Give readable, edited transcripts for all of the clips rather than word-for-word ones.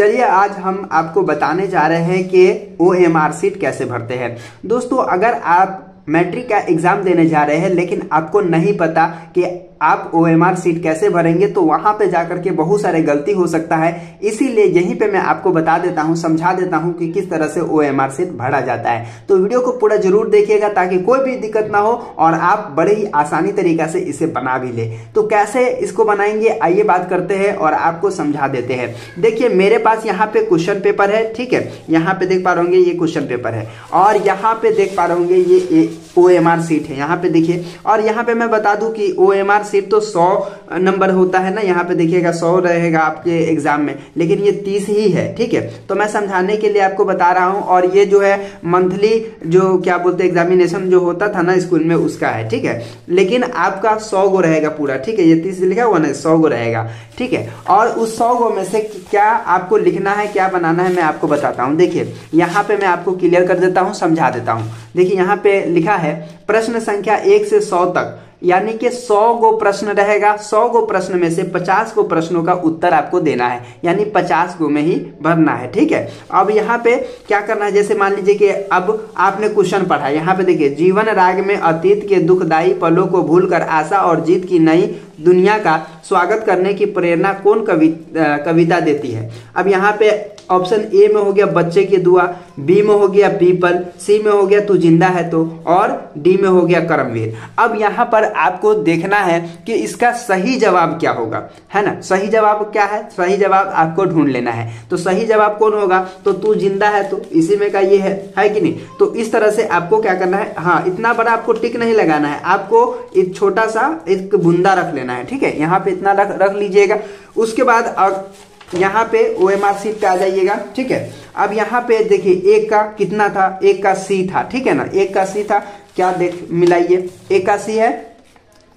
चलिए आज हम आपको बताने जा रहे हैं कि OMR शीट कैसे भरते हैं। दोस्तों अगर आप मैट्रिक का एग्जाम देने जा रहे हैं लेकिन आपको नहीं पता कि आप OMR शीट कैसे भरेंगे तो वहां पे जाकर के बहुत सारे गलती हो सकता है। इसीलिए यहीं पे मैं आपको बता देता हूं, समझा देता हूं कि किस तरह से OMR शीट भरा जाता है। तो वीडियो को पूरा जरूर देखिएगा ताकि कोई भी दिक्कत ना हो और आप बड़े ही आसानी तरीका से इसे बना भी ले। तो कैसे इसको बनाएंगे आइए बात करते हैं और आपको समझा देते हैं। देखिए मेरे पास यहाँ पे क्वेश्चन पेपर है, ठीक है, यहाँ पे देख पा रहे होंगे ये क्वेश्चन पेपर है और यहाँ पे देख पा रहे होंगे ये OMR शीट है। यहाँ पे देखिए और यहाँ पे मैं बता दूं कि OMR शीट तो 100 नंबर होता है ना, यहाँ पे देखिएगा 100 रहेगा आपके एग्जाम में, लेकिन ये 30 ही है, ठीक है। तो मैं समझाने के लिए आपको बता रहा हूँ और ये जो है मंथली जो क्या बोलते हैं एग्जामिनेशन जो होता था ना स्कूल में उसका है, ठीक है। लेकिन आपका 100 गो रहेगा पूरा, ठीक है, ये 30 लिखा हुआ ना 100 गो रहेगा, ठीक है। और उस 100 गो में से क्या आपको लिखना है, क्या बनाना है मैं आपको बताता हूँ। देखिए यहाँ पे मैं आपको क्लियर कर देता हूँ, समझा देता हूँ। देखिए यहाँ पे लिखा है प्रश्न संख्या 1 से 100 तक, यानी कि 100 गो प्रश्न रहेगा। 100 गो प्रश्न में से 50 गो प्रश्नों का उत्तर आपको देना है, यानी 50 गो में ही भरना है, ठीक है। अब यहाँ पे क्या करना है, जैसे मान लीजिए कि अब आपने क्वेश्चन पढ़ा, यहाँ पे देखिए जीवन राग में अतीत के दुखदायी पलों को भूलकर आशा और जीत की नई दुनिया का स्वागत करने की प्रेरणा कौन कविता देती है। अब यहाँ पे ऑप्शन ए में हो गया बच्चे की दुआ, बी में हो गया पीपल, सी में हो गया तू जिंदा है तो, और डी में हो गया कर्मवीर। अब यहाँ पर आपको देखना है कि इसका सही जवाब क्या होगा, है ना। सही जवाब क्या है, सही जवाब आपको ढूंढ लेना है। तो सही जवाब कौन होगा, तो तू जिंदा है तो इसी में का ये है कि नहीं। तो इस तरह से आपको क्या करना है, हाँ इतना बड़ा आपको टिक नहीं लगाना है, आपको एक छोटा सा एक बूंदा रख लेना है, ठीक है। यहाँ पे इतना रख लीजिएगा। उसके बाद यहाँ पे OMR शीट पे आ जाइएगा, ठीक है। अब यहाँ पे देखिए एक का कितना था, एक का C था, ठीक है ना, एक का C था, क्या देख मिलाइए, एक का C है,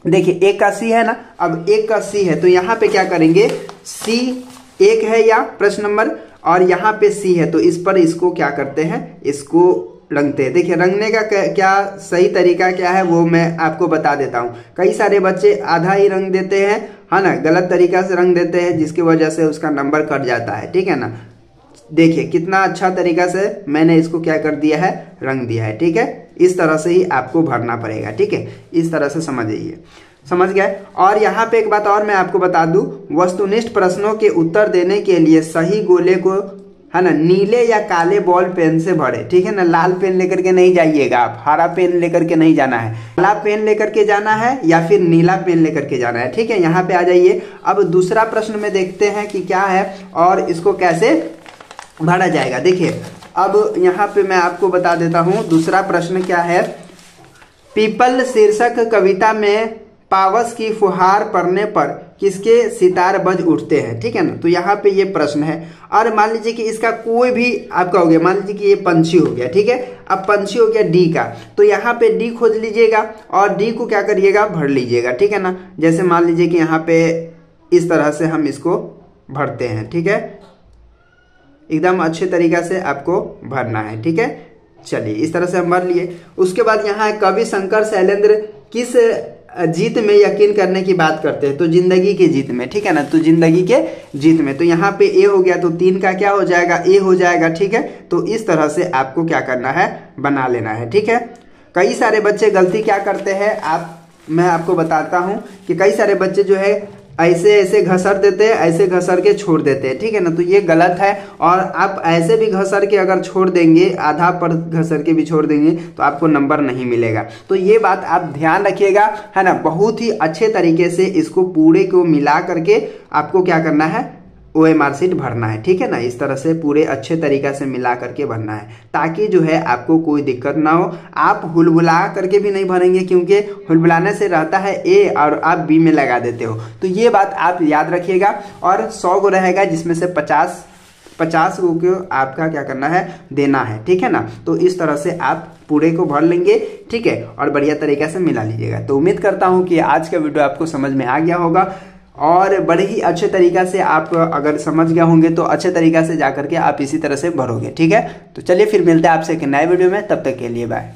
देखिए एक का C है ना। अब एक का C है तो यहाँ पे क्या करेंगे, C एक है या प्रश्न नंबर और यहाँ पे C है तो इस पर इसको क्या करते हैं, इसको रंगते हैं। देखिए रंगने का क्या सही तरीका क्या है वो मैं आपको बता देता हूँ। कई सारे बच्चे आधा ही रंग देते हैं, है ना, गलत तरीका से रंग देते हैं जिसकी वजह से उसका नंबर कट जाता है, ठीक है ना। देखिए कितना अच्छा तरीका से मैंने इसको क्या कर दिया है, रंग दिया है, ठीक है। इस तरह से ही आपको भरना पड़ेगा, ठीक है, इस तरह से समझिए, समझ गए। और यहाँ पे एक बात और मैं आपको बता दूं, वस्तुनिष्ठ प्रश्नों के उत्तर देने के लिए सही गोले को, है ना, नीले या काले बॉल पेन से भरे, ठीक है ना। लाल पेन लेकर के नहीं जाइएगा आप, हरा पेन लेकर के नहीं जाना है, काला पेन लेकर के जाना है या फिर नीला पेन लेकर के जाना है, ठीक है। यहाँ पे आ जाइए। अब दूसरा प्रश्न में देखते हैं कि क्या है और इसको कैसे भरा जाएगा। देखिए अब यहाँ पे मैं आपको बता देता हूँ दूसरा प्रश्न क्या है। पीपल शीर्षक कविता में पावस की फुहार पड़ने पर किसके सितार बज उठते हैं, ठीक है ना। तो यहाँ पे ये प्रश्न है और मान लीजिए कि इसका कोई भी आपका हो गया, मान लीजिए कि ये पंछी हो गया, ठीक है। अब पंछी हो गया डी का, तो यहाँ पे डी खोज लीजिएगा और डी को क्या करिएगा, भर लीजिएगा, ठीक है ना। जैसे मान लीजिए कि यहाँ पे इस तरह से हम इसको भरते हैं, ठीक है, एकदम अच्छे तरीका से आपको भरना है, ठीक है। चलिए इस तरह से हम भर लिए। उसके बाद यहाँ कवि शंकर शैलेंद्र किस जीत में यकीन करने की बात करते हैं, तो जिंदगी की जीत में, ठीक है ना, तो जिंदगी के जीत में। तो यहाँ पे ए हो गया तो 3 का क्या हो जाएगा, ए हो जाएगा, ठीक है। तो इस तरह से आपको क्या करना है, बना लेना है, ठीक है। कई सारे बच्चे गलती क्या करते हैं, मैं आपको बताता हूँ कि कई सारे बच्चे जो है ऐसे ऐसे घसर देते हैं, ऐसे घसर के छोड़ देते हैं, ठीक है ना। तो ये गलत है और आप ऐसे भी घसर के अगर छोड़ देंगे, आधा पर घसर के भी छोड़ देंगे तो आपको नंबर नहीं मिलेगा। तो ये बात आप ध्यान रखिएगा, है ना। बहुत ही अच्छे तरीके से इसको पूरे को मिला करके आपको क्या करना है, OMR शीट भरना है, ठीक है ना। इस तरह से पूरे अच्छे तरीका से मिला करके भरना है ताकि जो है आपको कोई दिक्कत ना हो। आप हुलबुला करके भी नहीं भरेंगे क्योंकि हुलबुलाने से रहता है ए और आप बी में लगा देते हो। तो ये बात आप याद रखिएगा। और 100 गो रहेगा जिसमें से 50 गो को आपका क्या करना है, देना है, ठीक है ना। तो इस तरह से आप पूरे को भर लेंगे, ठीक है, और बढ़िया तरीके से मिला लीजिएगा। तो उम्मीद करता हूँ कि आज का वीडियो आपको समझ में आ गया होगा और बड़े ही अच्छे तरीका से आप अगर समझ गए होंगे तो अच्छे तरीका से जाकर के आप इसी तरह से भरोगे, ठीक है। तो चलिए फिर मिलते हैं आपसे एक नए वीडियो में, तब तक के लिए बाय।